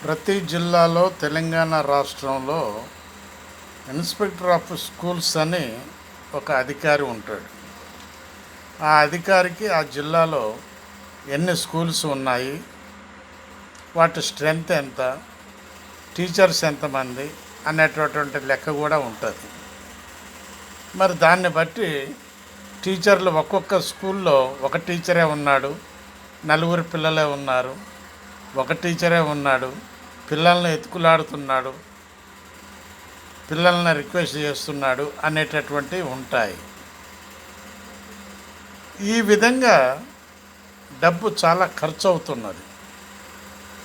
ప్రతి జిల్లాలో తెలంగాణ రాష్ట్రంలో ఇన్స్పెక్టర్ ఆఫ్ స్కూల్స్ అని ఒక అధికారి ఉంటాడు. ఆ అధికారికి ఆ జిల్లాలో ఎన్ని స్కూల్స్ ఉన్నాయి, వాటి స్ట్రెంగ్త్ ఎంత, టీచర్స్ ఎంతమంది అనేటటువంటి లెక్క కూడా ఉంటుంది. మరి దాన్ని బట్టి టీచర్లు ఒక్కొక్క స్కూల్లో ఒక టీచరే ఉన్నాడు, నలుగురు పిల్లలే ఉన్నారు, ఒక టీచరే ఉన్నాడు, పిల్లల్ని ఎత్తుకులాడుతున్నాడు, పిల్లల్ని రిక్వెస్ట్ చేస్తున్నాడు అనేటటువంటివి ఉంటాయి. ఈ విధంగా డబ్బు చాలా ఖర్చు అవుతున్నది.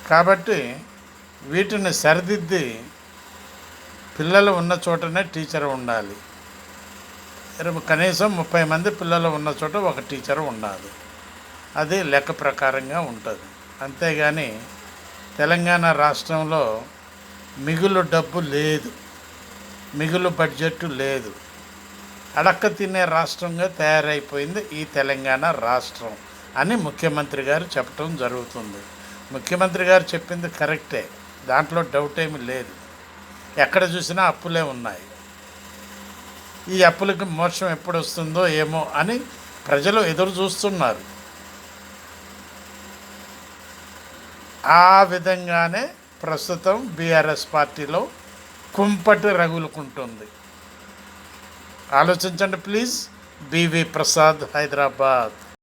కాబట్టి వీటిని సరిదిద్ది పిల్లలు ఉన్న చోటనే టీచర్ ఉండాలి. కనీసం 30 మంది పిల్లలు ఉన్న చోట ఒక టీచర్ ఉండాలి. అది లెక్క ప్రకారంగా ఉంటుంది. అంతేగాని తెలంగాణ రాష్ట్రంలో మిగులు డబ్బు లేదు, మిగులు బడ్జెట్ లేదు. అడక్క తినే రాష్ట్రంగా తయారైపోయింది ఈ తెలంగాణ రాష్ట్రం అని ముఖ్యమంత్రి గారు చెప్పడం జరుగుతుంది. ముఖ్యమంత్రి గారు చెప్పింది కరెక్టే, దాంట్లో డౌట్ ఏమీ లేదు. ఎక్కడ చూసినా అప్పులే ఉన్నాయి. ఈ అప్పులకి మోక్షం ఎప్పుడు వస్తుందో ఏమో అని ప్రజలు ఎదురు చూస్తున్నారు. ఆ విధంగానే ప్రస్తుతం బీఆర్ఎస్ పార్టీలో కుంపటి రగులుకుంటుంది. ఆలోచించండి ప్లీజ్. బివి ప్రసాద్, హైదరాబాద్.